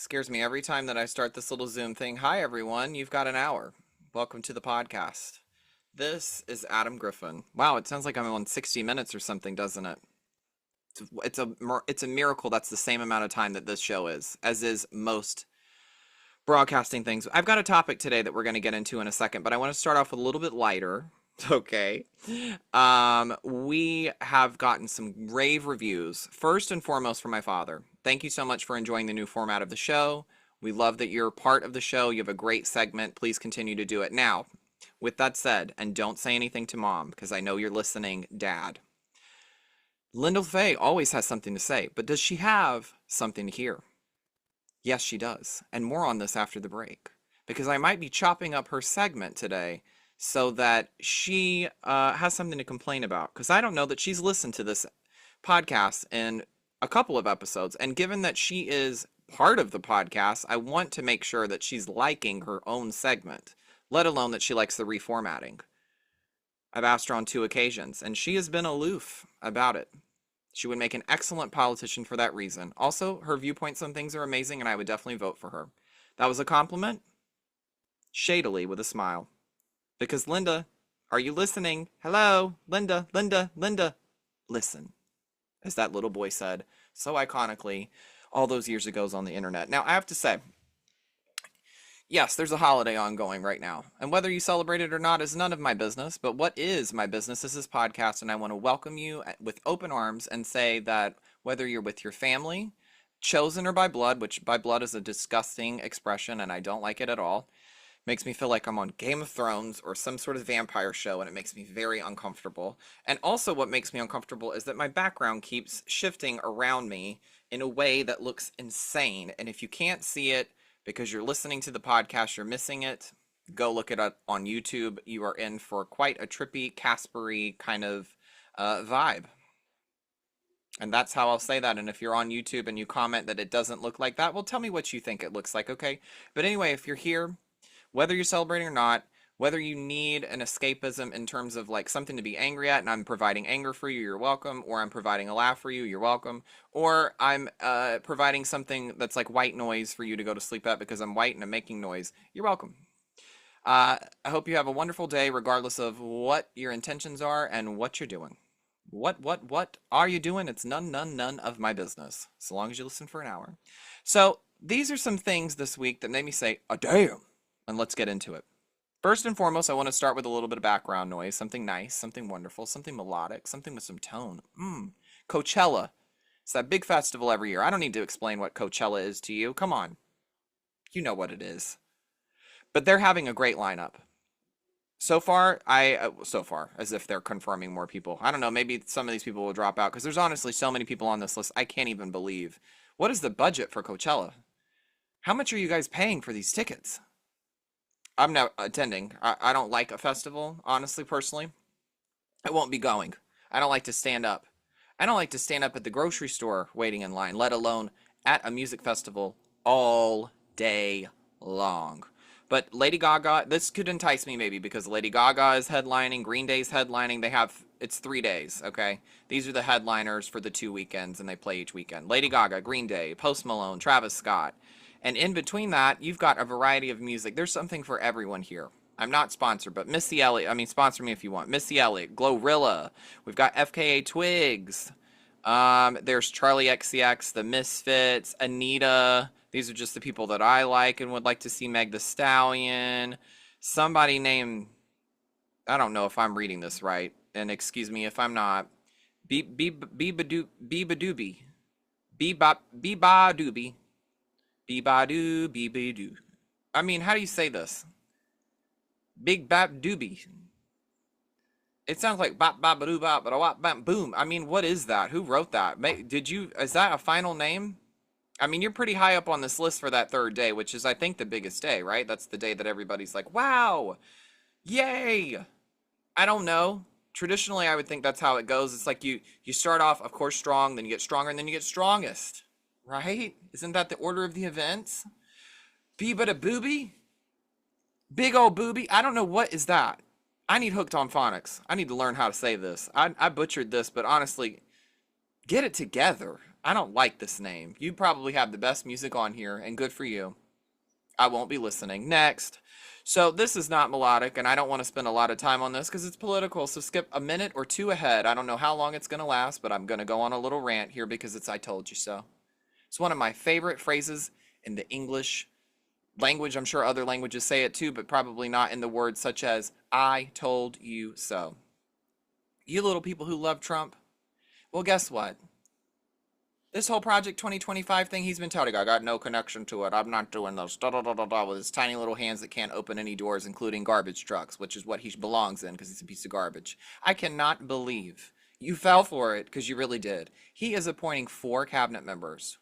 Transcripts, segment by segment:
Scares me every time that I start this little Zoom thing. Hi, everyone. You've got an hour. Welcome to the podcast. This is Adam Griffin. Wow, it sounds like I'm on 60 Minutes or something, doesn't it? It's a miracle that's the same amount of time that this show is, as is most broadcasting things. I've got a topic today that we're going to get into in a second, but I want to start off with a little bit lighter. Okay. We have gotten some rave reviews, first and foremost from my father. Thank you so much for enjoying the new format of the show. We love that you're part of the show. You have a great segment. Please continue to do it. Now, with that said, and don't say anything to mom, because I know you're listening, Dad. Linda Faye always has something to say, but does she have something to hear? Yes, she does. And more on this after the break, because I might be chopping up her segment today so that she has something to complain about, because I don't know that she's listened to this podcast in a couple of episodes, and given that she is part of the podcast, I want to make sure that she's liking her own segment, let alone that she likes the reformatting. I've asked her on 2 occasions, and she has been aloof about it. She would make an excellent politician for that reason. Also, her viewpoints on things are amazing, and I would definitely vote for her. That was a compliment? Shadily, with a smile. Because Linda, are you listening? Hello, Linda, Linda, Linda. Listen, as that little boy said so iconically all those years ago on the internet. Now, I have to say, yes, there's a holiday ongoing right now. And whether you celebrate it or not is none of my business. But what is my business is this podcast. And I want to welcome you with open arms and say that whether you're with your family, chosen or by blood, which by blood is a disgusting expression and I don't like it at all, makes me feel like I'm on Game of Thrones or some sort of vampire show, and it makes me very uncomfortable. And also what makes me uncomfortable is that my background keeps shifting around me in a way that looks insane. And if you can't see it because you're listening to the podcast, you're missing it. Go look it up on YouTube. You are in for quite a trippy, Caspery kind of vibe. And that's how I'll say that. And if you're on YouTube and you comment that it doesn't look like that, well, tell me what you think it looks like, okay? But anyway, if you're here, whether you're celebrating or not, whether you need an escapism in terms of like something to be angry at, and I'm providing anger for you, you're welcome, or I'm providing a laugh for you, you're welcome, or I'm providing something that's like white noise for you to go to sleep at because I'm white and I'm making noise, you're welcome. I hope you have a wonderful day regardless of what your intentions are and what you're doing. What are you doing? It's none of my business, so long as you listen for an hour. So these are some things this week that made me say, oh, damn. And let's get into it. First and foremost, I want to start with a little bit of background noise, something nice, something wonderful, something melodic, something with some tone. Coachella. It's that big festival every year. I don't need to explain what Coachella is to you. Come on. You know what it is. But they're having a great lineup. So far, as if they're confirming more people. I don't know, maybe some of these people will drop out because there's honestly so many people on this list, I can't even believe. What is the budget for Coachella? How much are you guys paying for these tickets? I'm not attending. I don't like a festival, honestly, personally. I won't be going. I don't like to stand up. I don't like to stand up at the grocery store waiting in line, let alone at a music festival all day long. But Lady Gaga, this could entice me maybe because Lady Gaga is headlining, Green Day's headlining. It's 3 days, okay? These are the headliners for the 2 weekends, and they play each weekend. Lady Gaga, Green Day, Post Malone, Travis Scott. And in between that, you've got a variety of music. There's something for everyone here. I'm not sponsored, but Missy Elliott, sponsor me if you want. Missy Elliott, Glorilla. We've got FKA Twigs. There's Charlie XCX, The Misfits, Anita. These are just the people that I like and would like to see. Meg The Stallion. Somebody named, I don't know if I'm reading this right, and excuse me if I'm not. Be-ba-doobie. Be-ba-doobie. Be-ba-doo, be-ba-doo. How do you say this? Big bap doobie. It sounds like bop bop doo bop but a wop bam boom. What is that? Who wrote that? Is that a final name? You're pretty high up on this list for that 3rd day, which is I think the biggest day, right? That's the day that everybody's like, wow, yay. I don't know. Traditionally, I would think that's how it goes. It's like you start off, of course, strong, then you get stronger, and then you get strongest. Right? Isn't that the order of the events? Bee-ba-da-booby? Big old booby? I don't know. What is that? I need hooked on phonics. I need to learn how to say this. I butchered this, but honestly, get it together. I don't like this name. You probably have the best music on here, and good for you. I won't be listening. Next. So this is not melodic, and I don't want to spend a lot of time on this because it's political. So skip a minute or two ahead. I don't know how long it's going to last, but I'm going to go on a little rant here because it's "I told you so." It's one of my favorite phrases in the English language. I'm sure other languages say it too, but probably not in the words such as "I told you so." You little people who love Trump, well, guess what? This whole Project 2025 thing, he's been touting, I got no connection to it. I'm not doing those, da da da da da, with his tiny little hands that can't open any doors, including garbage trucks, which is what he belongs in because he's a piece of garbage. I cannot believe you fell for it because you really did. He is appointing 4 cabinet members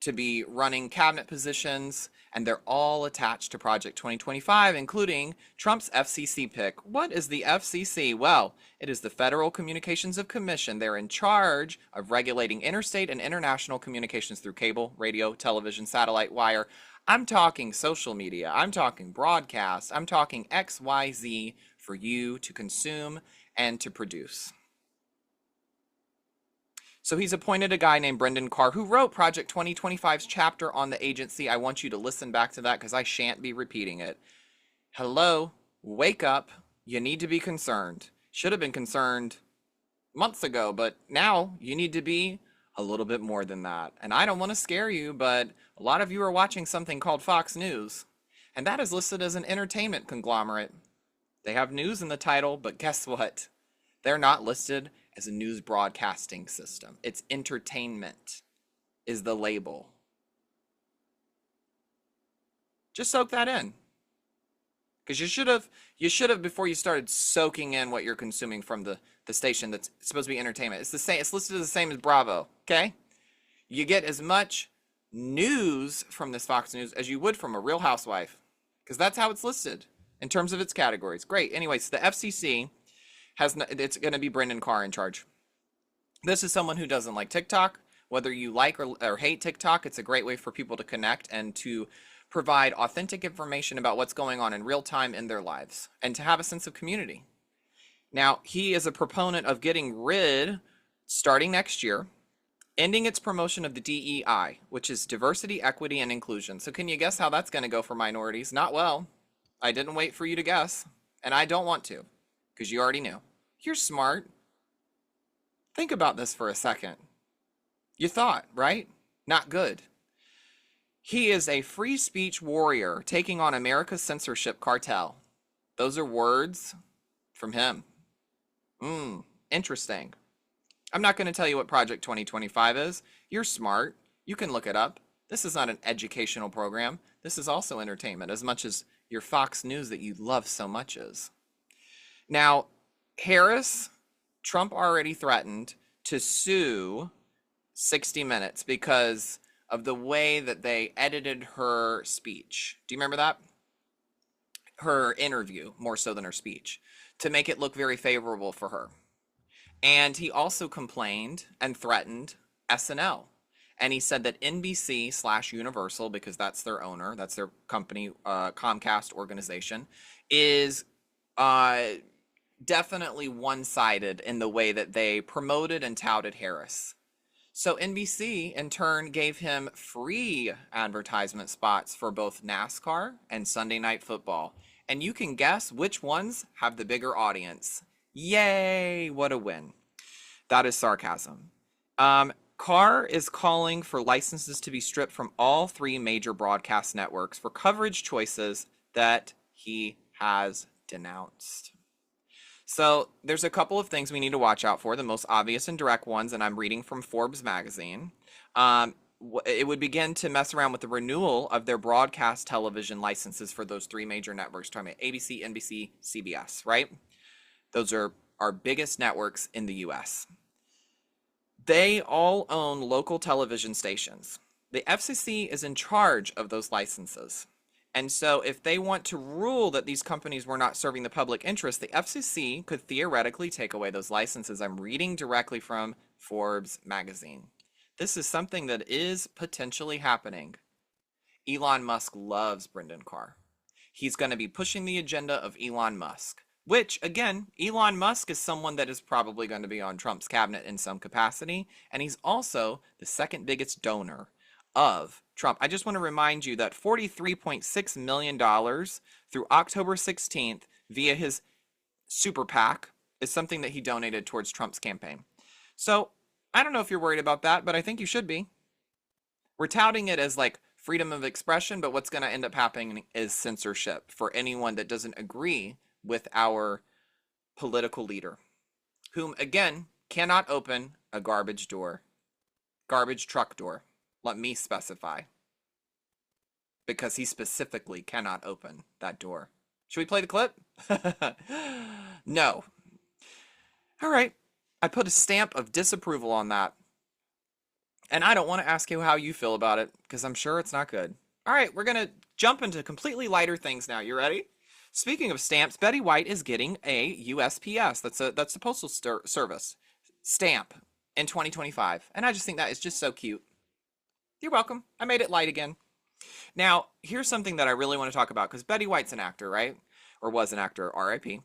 to be running cabinet positions, and they're all attached to Project 2025, including Trump's FCC pick. What is the FCC? Well, it is the Federal Communications Commission. They're in charge of regulating interstate and international communications through cable, radio, television, satellite, wire. I'm talking social media. I'm talking broadcast. I'm talking XYZ for you to consume and to produce. So he's appointed a guy named Brendan Carr who wrote Project 2025's chapter on the agency. I want you to listen back to that because I shan't be repeating it. Hello, wake up. You need to be concerned. Should have been concerned months ago, but now you need to be a little bit more than that. And I don't want to scare you, but a lot of you are watching something called Fox News, and that is listed as an entertainment conglomerate. They have news in the title, but guess what? They're not listed as a news broadcasting system. It's entertainment is the label. Just soak that in. Because you should have before you started soaking in what you're consuming from the station that's supposed to be entertainment. It's the same, it's listed as the same as Bravo, okay? You get as much news from this Fox News as you would from a Real Housewife. Because that's how it's listed in terms of its categories. Great. Anyways, the FCC it's going to be Brendan Carr in charge. This is someone who doesn't like TikTok. Whether you like or hate TikTok, it's a great way for people to connect and to provide authentic information about what's going on in real time in their lives and to have a sense of community. Now, he is a proponent of getting rid, starting next year, ending its promotion of the DEI, which is diversity, equity, and inclusion. So can you guess how that's going to go for minorities? Not well. I didn't wait for you to guess, and I don't want to, because you already knew. You're smart. Think about this for a second. You thought, right? Not good. He is a free speech warrior taking on America's censorship cartel. Those are words from him. Interesting. I'm not going to tell you what Project 2025 is. You're smart. You can look it up. This is not an educational program. This is also entertainment, as much as your Fox News that you love so much is. Now, Harris, Trump already threatened to sue 60 Minutes because of the way that they edited her speech. Do you remember that? Her interview, more so than her speech, to make it look very favorable for her. And he also complained and threatened SNL. And he said that NBC/Universal, because that's their owner, that's their company, Comcast organization, is definitely one-sided in the way that they promoted and touted Harris. So NBC, in turn, gave him free advertisement spots for both NASCAR and Sunday Night Football. And you can guess which ones have the bigger audience. Yay, what a win. That is sarcasm. Carr is calling for licenses to be stripped from all 3 major broadcast networks for coverage choices that he has denounced. So there's a couple of things we need to watch out for, the most obvious and direct ones, and I'm reading from Forbes magazine. It would begin to mess around with the renewal of their broadcast television licenses for those 3 major networks, talking about ABC, NBC, CBS, right? Those are our biggest networks in the US. They all own local television stations. The FCC is in charge of those licenses. And so if they want to rule that these companies were not serving the public interest, the FCC could theoretically take away those licenses. I'm reading directly from Forbes magazine. This is something that is potentially happening. Elon Musk loves Brendan Carr. He's going to be pushing the agenda of Elon Musk. Which, again, Elon Musk is someone that is probably going to be on Trump's cabinet in some capacity, and he's also the second biggest donor of Trump. I just want to remind you that $43.6 million through October 16th via his super PAC is something that he donated towards Trump's campaign. So I don't know if you're worried about that, but I think you should be. We're touting it as like freedom of expression, but what's going to end up happening is censorship for anyone that doesn't agree with our political leader, whom again cannot open a garbage truck door. Let me specify, because he specifically cannot open that door. Should we play the clip? No. All right. I put a stamp of disapproval on that. And I don't want to ask you how you feel about it, because I'm sure it's not good. All right, we're going to jump into completely lighter things now. You ready? Speaking of stamps, Betty White is getting a USPS. That's the Postal Service stamp in 2025. And I just think that is just so cute. You're welcome. I made it light again. Now, here's something that I really want to talk about, because Betty White's an actor, right? Or was an actor, RIP,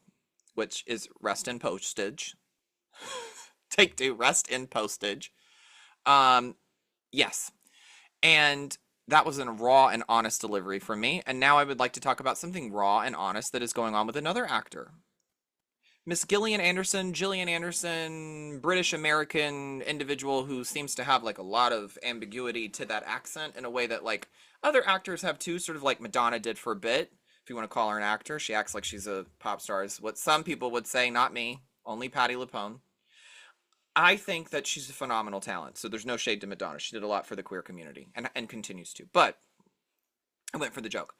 which is rest in postage. Take two, rest in postage. Yes. And that was a raw and honest delivery from me. And now I would like to talk about something raw and honest that is going on with another actor. Miss Gillian Anderson, British American individual who seems to have like a lot of ambiguity to that accent in a way that like other actors have too, sort of like Madonna did for a bit. If you want to call her an actor, she acts like she's a pop star, is what some people would say, not me, only Patti LuPone. I think that she's a phenomenal talent, so there's no shade to Madonna. She did a lot for the queer community and continues to. But I went for the joke.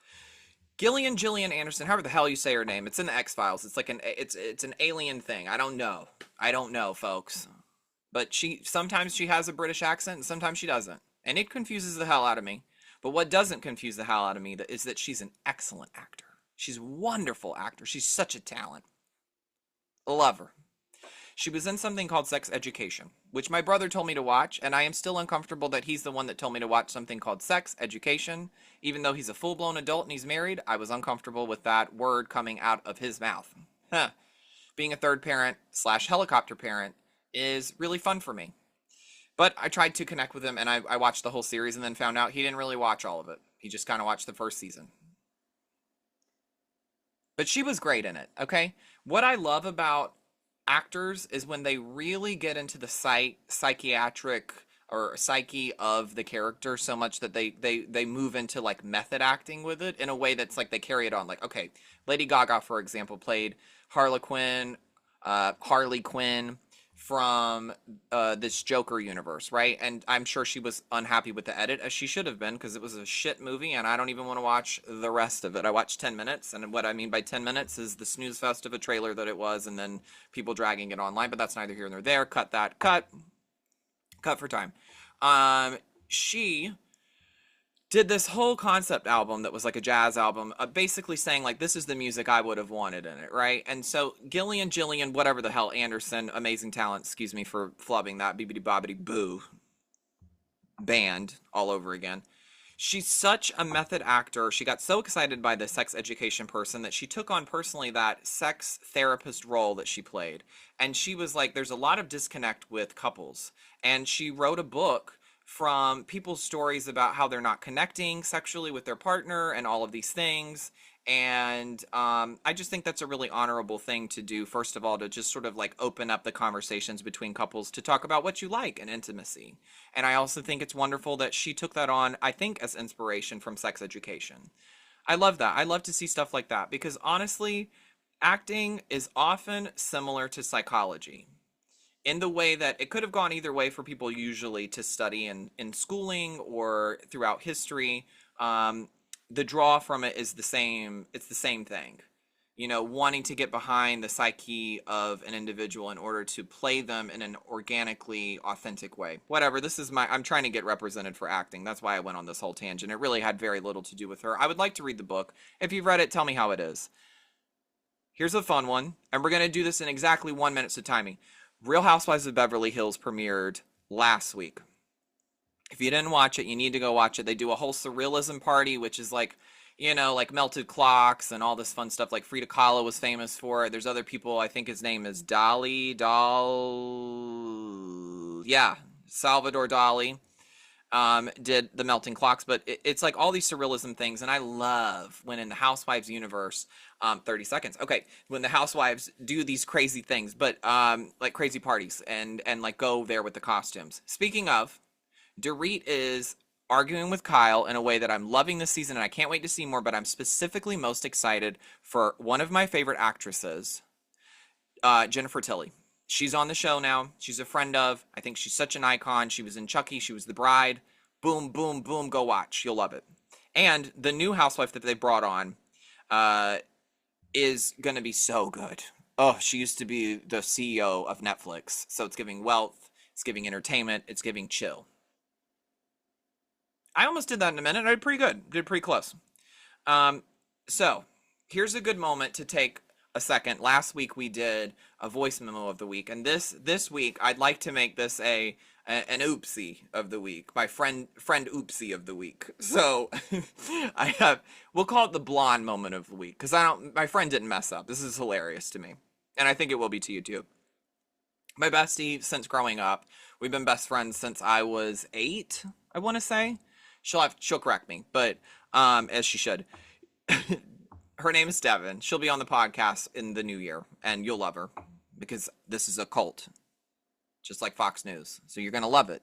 Gillian Anderson, however the hell you say her name, it's in the X-Files. It's like it's an alien thing. I don't know, folks. But sometimes she has a British accent and sometimes she doesn't. And it confuses the hell out of me. But what doesn't confuse the hell out of me is that she's an excellent actor. She's a wonderful actor. She's such a talent. Love her. She was in something called Sex Education, which my brother told me to watch, and I am still uncomfortable that he's the one that told me to watch something called Sex Education. Even though he's a full-blown adult and he's married, I was uncomfortable with that word coming out of his mouth. Huh. Being a third parent / helicopter parent is really fun for me. But I tried to connect with him, and I watched the whole series and then found out he didn't really watch all of it. He just kind of watched the first season. But she was great in it, okay? What I love about actors is when they really get into the psychiatric or psyche of the character so much that they move into like method acting with it in a way that's like they carry it on. Like, okay, Lady Gaga, for example, played Harley Quinn from this Joker universe, right? And I'm sure she was unhappy with the edit, as she should have been, because it was a shit movie, and I don't even want to watch the rest of it. I watched 10 minutes, and what I mean by 10 minutes is the snooze fest of a trailer that it was, and then people dragging it online, but that's neither here nor there. Cut that. Cut for time. She did this whole concept album that was like a jazz album, basically saying like, this is the music I would have wanted in it, right? And so Gillian, whatever the hell, Anderson, amazing talent, excuse me for flubbing that, bibbidi bobbidi boo, band all over again. She's such a method actor. She got so excited by the sex education person that she took on personally that sex therapist role that she played. And she was like, there's a lot of disconnect with couples. And she wrote a book from people's stories about how they're not connecting sexually with their partner and all of these things. And I just think that's a really honorable thing to do, first of all, to just sort of like open up the conversations between couples to talk about what you like and intimacy. And I also think it's wonderful that she took that on, I think, as inspiration from Sex Education. I love that. I love to see stuff like that because honestly, acting is often similar to psychology in the way that it could have gone either way for people usually to study in schooling or throughout history. The draw from it is the same. It's the same thing, you know, wanting to get behind the psyche of an individual in order to play them in an organically authentic way. Whatever, I'm trying to get represented for acting. That's why I went on this whole tangent. It really had very little to do with her. I would like to read the book. If you've read it, tell me how it is. Here's a fun one, and we're going to do this in exactly 1 minute, so timing. Real Housewives of Beverly Hills premiered last week. If you didn't watch it, you need to go watch it. They do a whole surrealism party, which is like, you know, like melted clocks and all this fun stuff. Like Frida Kahlo was famous for it. There's other people. I think his name is yeah, Salvador Dali. Did the melting clocks, but it's like all these surrealism things, and I love when in the Housewives universe, 30 seconds, okay, when the Housewives do these crazy things, but like crazy parties and like go there with the costumes. Speaking of, Dorit is arguing with Kyle in a way that I'm loving this season, and I can't wait to see more. But I'm specifically most excited for one of my favorite actresses, Jennifer Tilly. She's on the show now. She's a friend of. I think she's such an icon. She was in Chucky. She was the bride. Boom, boom, boom. Go watch. You'll love it. And the new housewife that they brought on uh, is going to be so good. Oh, she used to be the CEO of Netflix. So it's giving wealth. It's giving entertainment. It's giving chill. I almost did that in a minute. I did pretty good. Did pretty close. Um, so here's a good moment to take a second. Last week we did a voice memo of the week, and this week I'd like to make this an oopsie of the week, my friend oopsie of the week. So we'll call it the blonde moment of the week because my friend didn't mess up. This is hilarious to me, and I think it will be to you too. My bestie since growing up. We've been best friends since I was 8. I want to say she'll correct me, but as she should. Her name is Devin. She'll be on the podcast in the new year, and you'll love her because this is a cult, just like Fox News. So you're going to love it,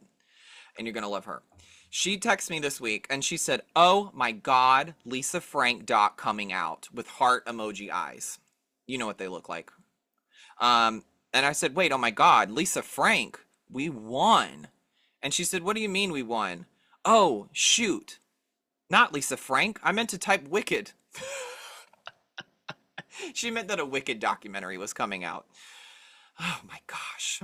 and you're going to love her. She texted me this week, and she said, "Oh my God, Lisa Frank doc coming out with heart emoji eyes. You know what they look like." And I said, "Wait, oh my God, Lisa Frank, we won." And she said, "What do you mean we won?" "Oh, shoot. Not Lisa Frank. I meant to type Wicked." She meant that a Wicked documentary was coming out. Oh my gosh.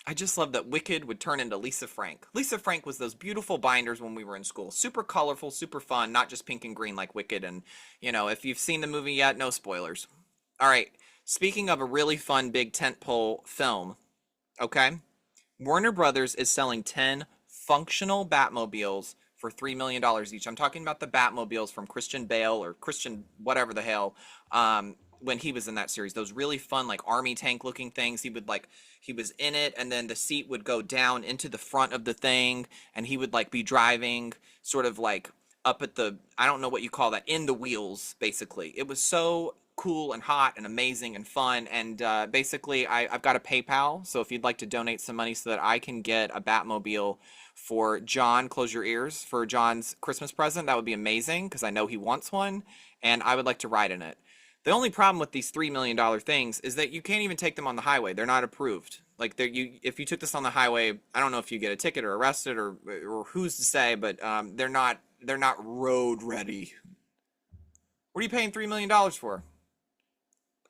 I just love that Wicked would turn into Lisa Frank. Lisa Frank was those beautiful binders when we were in school. Super colorful, super fun, not just pink and green like Wicked. And, you know, if you've seen the movie yet, no spoilers. All right. Speaking of a really fun big tentpole film, okay? Warner Brothers is selling 10 functional Batmobiles for $3 million each. I'm talking about the Batmobiles from Christian Bale or Christian whatever the hell, when he was in that series. Those really fun, like army tank looking things. He was in it, and then the seat would go down into the front of the thing, and he would like be driving sort of like up at the, I don't know what you call that, in the wheels, basically. It was so cool and hot and amazing and fun. And basically, I've got a PayPal, so if you'd like to donate some money so that I can get a Batmobile for John, close your ears, for John's Christmas present, that would be amazing because I know he wants one, and I would like to ride in it. The only problem with these $3 million things is that you can't even take them on the highway. They're not approved. Like if you took this on the highway, I don't know if you get a ticket or arrested or who's to say, but they're not road ready. What are you paying $3 million for?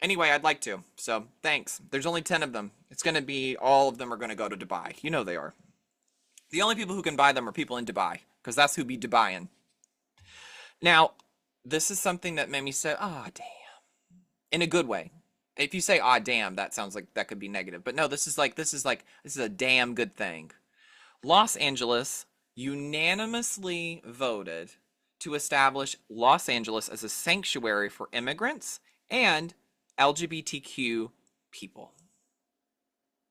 Anyway, I'd like to. So thanks. There's only 10 of them. It's going to be all of them are going to go to Dubai. You know they are. The only people who can buy them are people in Dubai because that's who be Dubaiing. Now, this is something that made me say, "Ah, damn," in a good way. If you say "ah, damn," that sounds like that could be negative. But no, this is a damn good thing. Los Angeles unanimously voted to establish Los Angeles as a sanctuary for immigrants and LGBTQ people.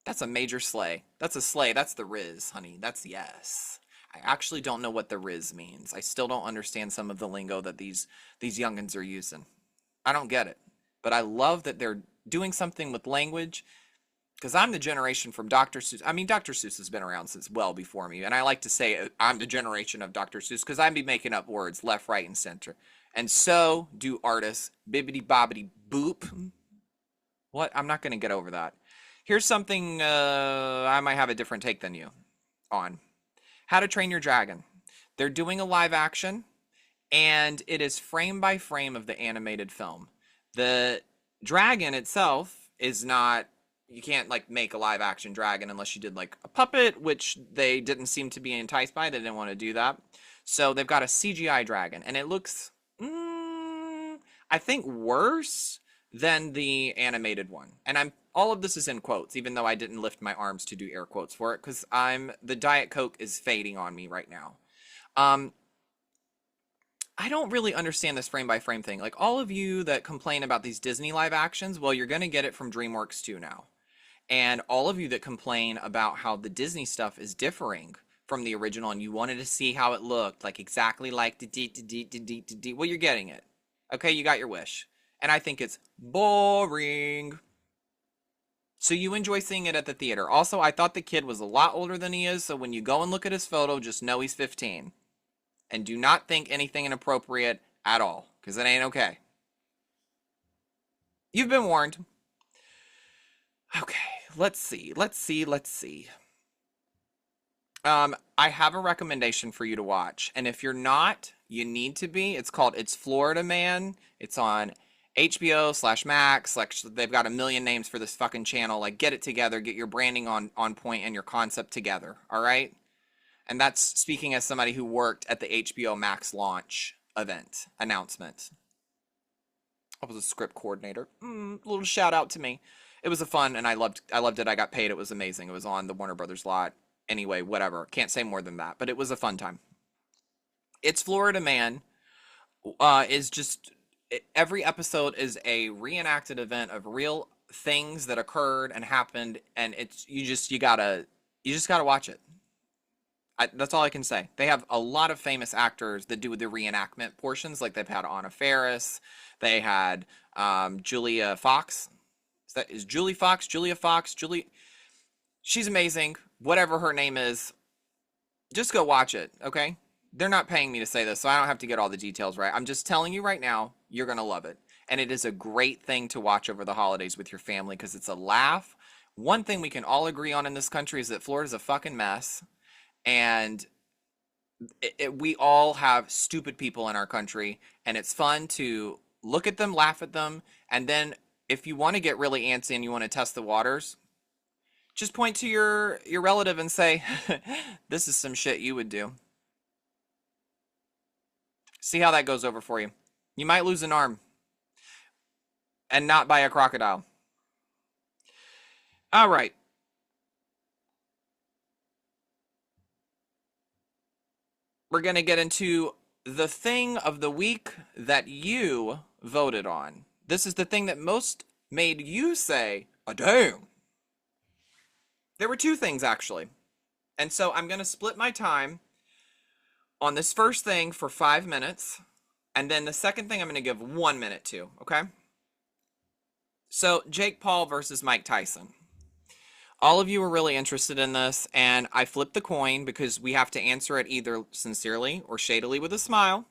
That's a major slay. That's a slay. That's the Riz, honey. That's yes. I actually don't know what the Riz means. I still don't understand some of the lingo that these youngins are using. I don't get it. But I love that they're doing something with language because I'm the generation from Dr. Seuss. I mean, Dr. Seuss has been around since well before me. And I like to say I'm the generation of Dr. Seuss because I'd be making up words left, right, and center. And so do artists. Bibbity bobbity boop. What? I'm not going to get over that. Here's something I might have a different take than you on. How to Train Your Dragon. They're doing a live action, and it is frame by frame of the animated film. The dragon itself is not, you can't like make a live action dragon unless you did like a puppet, which they didn't seem to be enticed by. They didn't want to do that. So they've got a CGI dragon, and it looks, I think, worse than the animated one. And all of this is in quotes, even though I didn't lift my arms to do air quotes for it, because the Diet Coke is fading on me right now. I don't really understand this frame by frame thing. Like all of you that complain about these Disney live actions, well, you're going to get it from DreamWorks too now. And all of you that complain about how the Disney stuff is differing from the original and you wanted to see how it looked, like exactly like the well, you're getting it. Okay, you got your wish. And I think it's boring. So you enjoy seeing it at the theater. Also, I thought the kid was a lot older than he is, so when you go and look at his photo, just know he's 15. And do not think anything inappropriate at all, because it ain't okay. You've been warned. Okay, let's see. I have a recommendation for you to watch, and if you're not, you need to be. It's called It's Florida Man. It's on HBO/Max. Like they've got a million names for this fucking channel. Like get it together, get your branding on point and your concept together. All right. And that's speaking as somebody who worked at the HBO Max launch event announcement. I was a script coordinator. Little shout out to me. It was a fun, and I loved it. I got paid. It was amazing. It was on the Warner Brothers lot. Anyway, whatever. Can't say more than that, but it was a fun time. It's Florida Man is just every episode is a reenacted event of real things that occurred and happened, and it's you just gotta watch it. That's all I can say. They have a lot of famous actors that do the reenactment portions. Like they've had Anna Faris, they had Julia Fox. Is Julie Fox? Julia Fox? She's amazing. Whatever her name is, just go watch it, okay? They're not paying me to say this, so I don't have to get all the details right. I'm just telling you right now, you're gonna love it. And it is a great thing to watch over the holidays with your family because it's a laugh. One thing we can all agree on in this country is that Florida's a fucking mess. And we all have stupid people in our country, and it's fun to look at them, laugh at them, and then if you want to get really antsy and you want to test the waters, just point to your relative and say, this is some shit you would do. See how that goes over for you. You might lose an arm, and not by a crocodile. All right. We're going to get into the thing of the week that you voted on. This is the thing that most made you say, oh, damn. There were two things, actually. And so I'm going to split my time on this first thing for 5 minutes. And then the second thing I'm going to give 1 minute to, okay? So Jake Paul versus Mike Tyson. All of you were really interested in this, and I flipped the coin because we have to answer it either sincerely or shadily with a smile.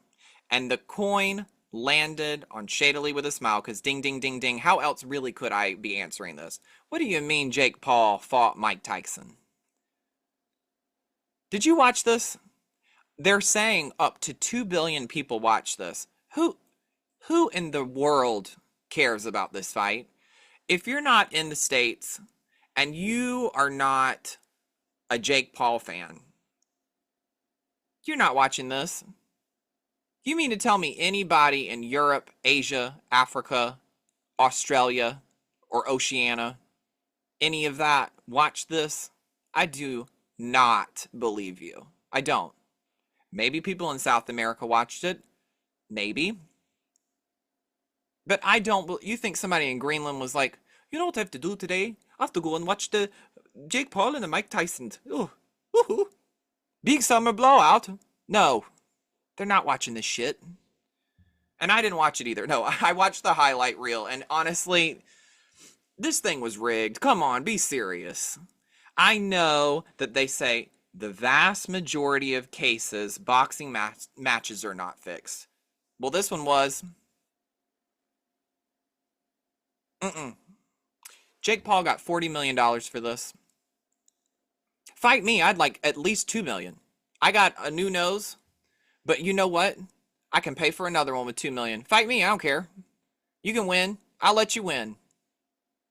And the coin landed on shadily with a smile because ding, ding, ding, ding. How else really could I be answering this? What do you mean Jake Paul fought Mike Tyson? Did you watch this? They're saying up to 2 billion people watch this. Who in the world cares about this fight? If you're not in the States and you are not a Jake Paul fan, you're not watching this. You mean to tell me anybody in Europe, Asia, Africa, Australia, or Oceania, any of that, watch this? I do not believe you. I don't. Maybe people in South America watched it. Maybe. But I don't. You think somebody in Greenland was like, you know what I have to do today? I have to go and watch the Jake Paul and the Mike Tyson. Ooh, woohoo. Big summer blowout. No, they're not watching this shit. And I didn't watch it either. No, I watched the highlight reel. And honestly, this thing was rigged. Come on, be serious. I know that they say the vast majority of cases, boxing matches are not fixed. Well, this one was. Jake Paul got $40 million for this. Fight me, I'd like at least $2 million. I got a new nose, but you know what? I can pay for another one with $2 million. Fight me, I don't care. You can win. I'll let you win.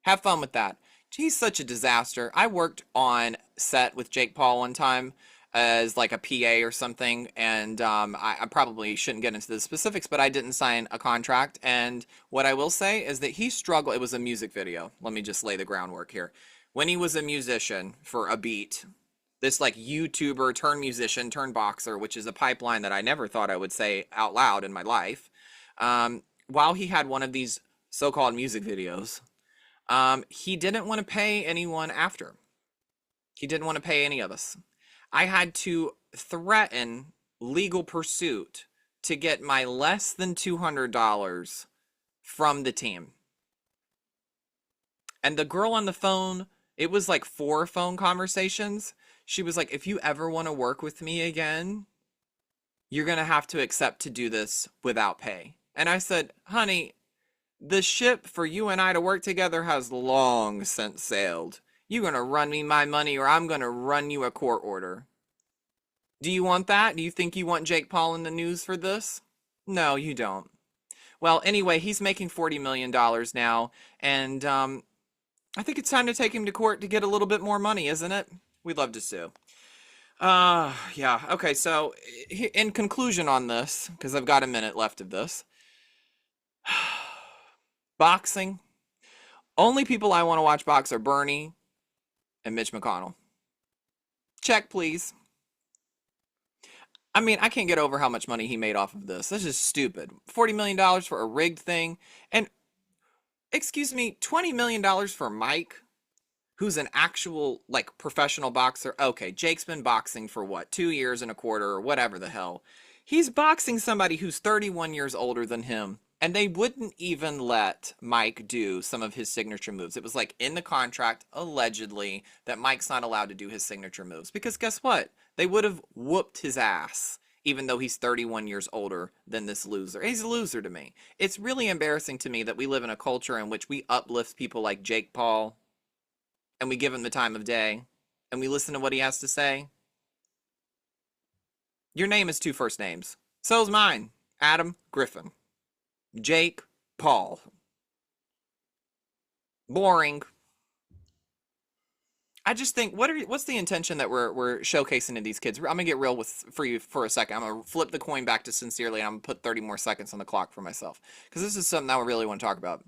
Have fun with that. He's such a disaster. I worked on set with Jake Paul one time as like a PA or something, and I probably shouldn't get into the specifics, but I didn't sign a contract. And what I will say is that he struggled. It was a music video. Let me just lay the groundwork here. When he was a musician for a beat, This like YouTuber turned musician turned boxer, which is a pipeline that I never thought I would say out loud in my life. While he had one of these so-called music videos, he didn't want to pay anyone after. He didn't want to pay any of us. I had to threaten legal pursuit to get my less than $200 from the team. And the girl on the phone, it was like 4 phone conversations. She was like, if you ever want to work with me again, you're going to have to accept to do this without pay. And I said, honey, the ship for you and I to work together has long since sailed. You're going to run me my money or I'm going to run you a court order. Do you want that? Do you think you want Jake Paul in the news for this? No, you don't. Well, anyway, he's making $40 million now, and I think it's time to take him to court to get a little bit more money, isn't it? We'd love to sue. Yeah, okay, so in conclusion on this, because I've got a minute left of this, boxing, only people I want to watch box are Bernie and Mitch McConnell. Check, please. I mean, I can't get over how much money he made off of this. This is stupid. $40 million for a rigged thing. And, excuse me, $20 million for Mike, who's an actual, like, professional boxer. Okay, Jake's been boxing for what, 2 years and a quarter or whatever the hell. He's boxing somebody who's 31 years older than him. And they wouldn't even let Mike do some of his signature moves. It was like in the contract, allegedly, that Mike's not allowed to do his signature moves. Because guess what? They would have whooped his ass, even though he's 31 years older than this loser. He's a loser to me. It's really embarrassing to me that we live in a culture in which we uplift people like Jake Paul, and we give him the time of day, and we listen to what he has to say. Your name is 2 first names. So's mine. Adam Griffin. Jake Paul. Boring. I just think, what's the intention that we're showcasing to these kids? I'm gonna get real for you for a second. I'm gonna flip the coin back to sincerely, and I'm gonna put 30 more seconds on the clock for myself, because this is something I really want to talk about.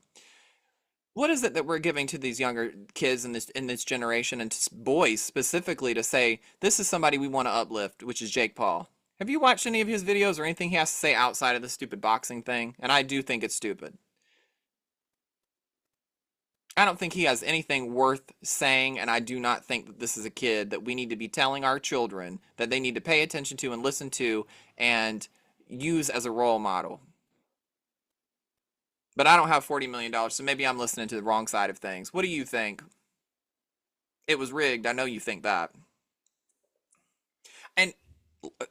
What is it that we're giving to these younger kids in this generation, and to boys specifically, to say this is somebody we want to uplift, which is Jake Paul? Have you watched any of his videos or anything he has to say outside of the stupid boxing thing? And I do think it's stupid. I don't think he has anything worth saying, and I do not think that this is a kid that we need to be telling our children that they need to pay attention to and listen to and use as a role model. But I don't have $40 million, so maybe I'm listening to the wrong side of things. What do you think? It was rigged. I know you think that. And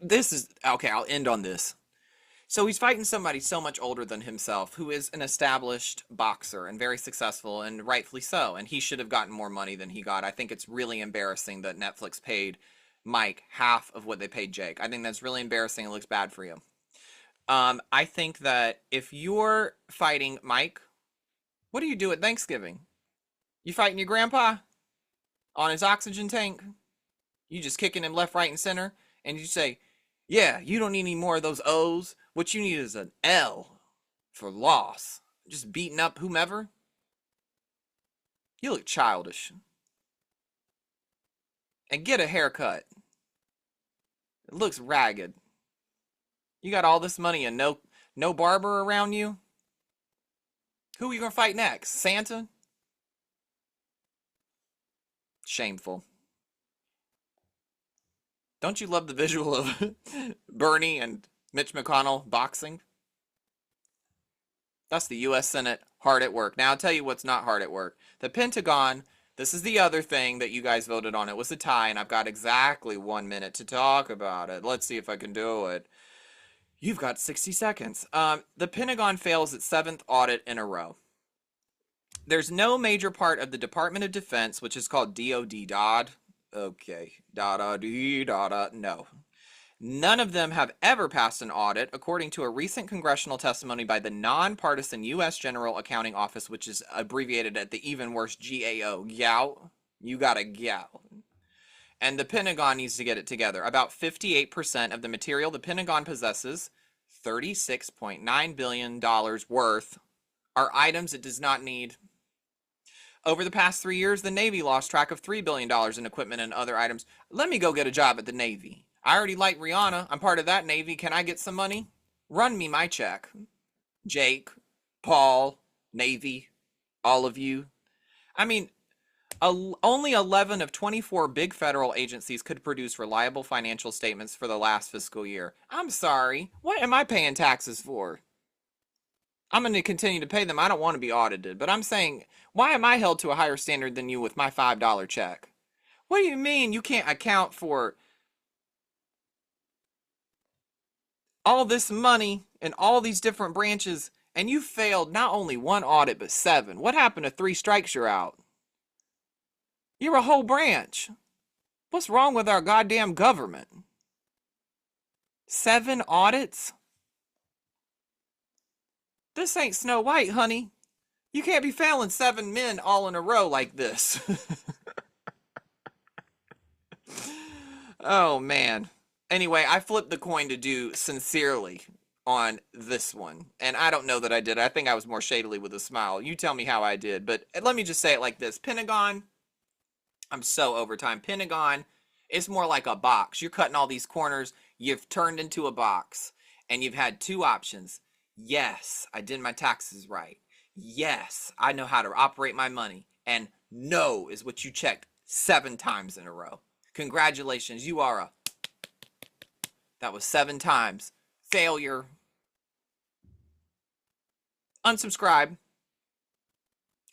this is, okay, I'll end on this. So he's fighting somebody so much older than himself who is an established boxer and very successful, and rightfully so. And he should have gotten more money than he got. I think it's really embarrassing that Netflix paid Mike half of what they paid Jake. I think that's really embarrassing. It looks bad for you. I think that if you're fighting Mike, what do you do at Thanksgiving? You fighting your grandpa on his oxygen tank? You just kicking him left, right, and center? And you say, yeah, you don't need any more of those O's. What you need is an L for loss. Just beating up whomever. You look childish. And get a haircut. It looks ragged. You got all this money and no barber around you? Who are you going to fight next? Santa? Shameful. Don't you love the visual of Bernie and Mitch McConnell boxing? That's the U.S. Senate hard at work. Now, I'll tell you what's not hard at work. The Pentagon, this is the other thing that you guys voted on. It was a tie, and I've got exactly 1 minute to talk about it. Let's see if I can do it. You've got 60 seconds. The Pentagon fails its 7th audit in a row. There's no major part of the Department of Defense, which is called DOD. Okay, no. None of them have ever passed an audit, according to a recent congressional testimony by the nonpartisan U.S. General Accounting Office, which is abbreviated at the even worse GAO. GAO? You got a GAO. And the Pentagon needs to get it together. About 58% of the material the Pentagon possesses, $36.9 billion worth, are items it does not need. Over the past 3 years, the Navy lost track of $3 billion in equipment and other items. Let me go get a job at the Navy. I already like Rihanna. I'm part of that Navy. Can I get some money? Run me my check. Jake, Paul, Navy, all of you. I mean, only 11 of 24 big federal agencies could produce reliable financial statements for the last fiscal year. I'm sorry. What am I paying taxes for? I'm going to continue to pay them. I don't want to be audited. But I'm saying, why am I held to a higher standard than you with my $5 check? What do you mean you can't account for all this money and all these different branches and you failed not only one audit but seven? What happened to three strikes you're out? You're a whole branch. What's wrong with our goddamn government? 7 audits? This ain't Snow White, honey. You can't be failing 7 men all in a row like this. Oh, man. Anyway, I flipped the coin to do sincerely on this one. And I don't know that I did. I think I was more shadily with a smile. You tell me how I did. But let me just say it like this. Pentagon, I'm so over time. Pentagon, it's more like a box. You're cutting all these corners. You've turned into a box. And you've had 2 options. Yes, I did my taxes right. Yes, I know how to operate my money. And no is what you checked 7 times in a row. Congratulations, you are a... That was 7 times. Failure. Unsubscribe.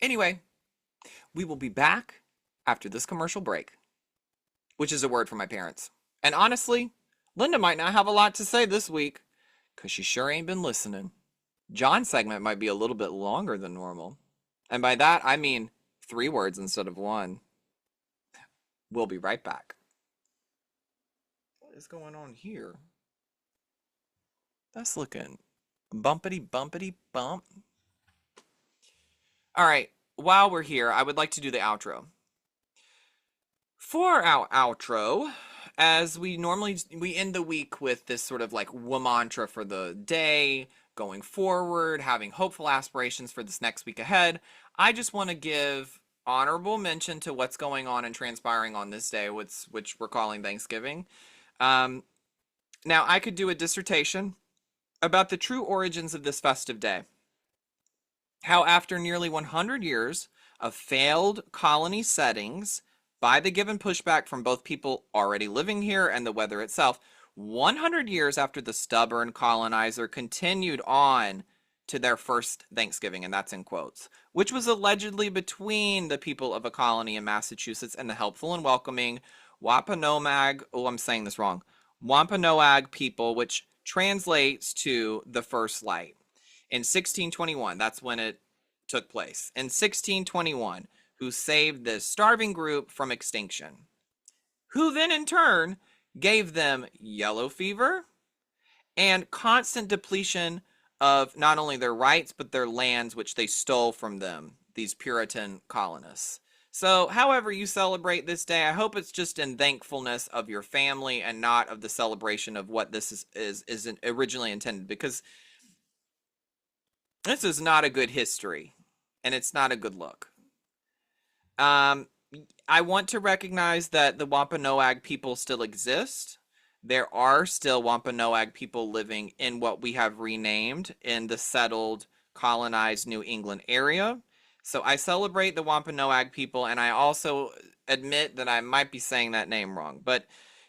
Anyway, we will be back after this commercial break, which is a word from my parents. And honestly, Linda might not have a lot to say this week, because she sure ain't been listening. John's segment might be a little bit longer than normal. And by that, I mean 3 words instead of 1. We'll be right back. What is going on here? That's looking bumpity bump. All right, while we're here, I would like to do the outro. For our outro, as we end the week with this sort of like mantra for the day, going forward, having hopeful aspirations for this next week ahead, I just want to give honorable mention to what's going on and transpiring on this day, which we're calling Thanksgiving. Now, I could do a dissertation about the true origins of this festive day. How after nearly 100 years of failed colony settings, by the given pushback from both people already living here and the weather itself, 100 years after the stubborn colonizer continued on to their first Thanksgiving, and that's in quotes, which was allegedly between the people of a colony in Massachusetts and the helpful and welcoming Wampanoag, I'm saying this wrong, Wampanoag people, which translates to the first light. In 1621, that's when it took place. In 1621, who saved this starving group from extinction, who then in turn gave them yellow fever and constant depletion of not only their rights, but their lands, which they stole from them, these Puritan colonists. So however you celebrate this day, I hope it's just in thankfulness of your family and not of the celebration of what this is originally intended, because this is not a good history and it's not a good look. I want to recognize that the Wampanoag people still exist. There are still Wampanoag people living in what we have renamed in the settled, colonized New England area. So I celebrate the Wampanoag people, and I also admit that I might be saying that name wrong. But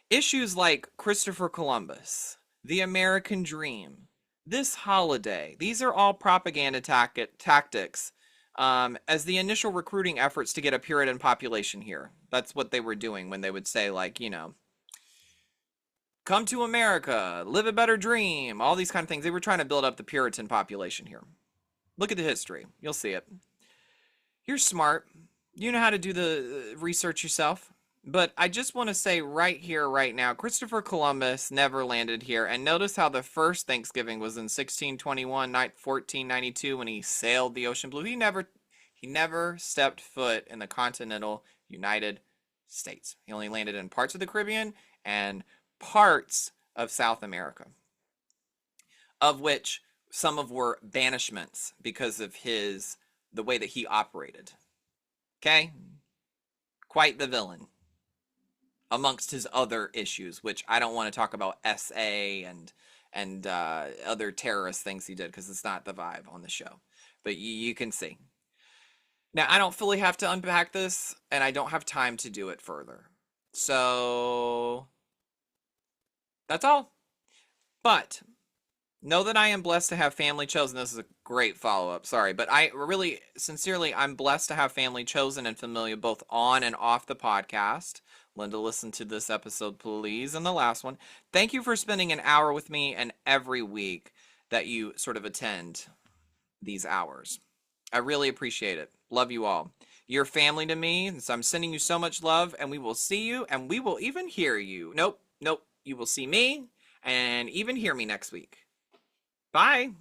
issues like Christopher Columbus, the American Dream, this holiday, these are all propaganda tactics as the initial recruiting efforts to get a Puritan population here. That's what they were doing when they would say, like, come to America, live a better dream, all these kind of things. They were trying to build up the Puritan population here. Look at the history. You'll see it. You're smart. You know how to do the research yourself. But I just want to say right here, right now, Christopher Columbus never landed here. And notice how the first Thanksgiving was in 1621, 1492, when he sailed the ocean blue. He never stepped foot in the continental United States. He only landed in parts of the Caribbean and parts of South America, of which some of were banishments because of the way that he operated. Okay? Quite the villain. Amongst his other issues, which I don't want to talk about SA and other terrorist things he did because it's not the vibe on the show. But you can see. Now, I don't fully have to unpack this, and I don't have time to do it further. So, that's all. But know that I am blessed to have family chosen. This is a great follow up. Sorry, but I really, sincerely, I'm blessed to have family chosen and familiar both on and off the podcast. Linda, listen to this episode, please, and the last one. Thank you for spending an hour with me and every week that you sort of attend these hours. I really appreciate it. Love you all. You're family to me, and so I'm sending you so much love, and we will see you, and we will even hear you. Nope, nope. You will see me and even hear me next week. Bye.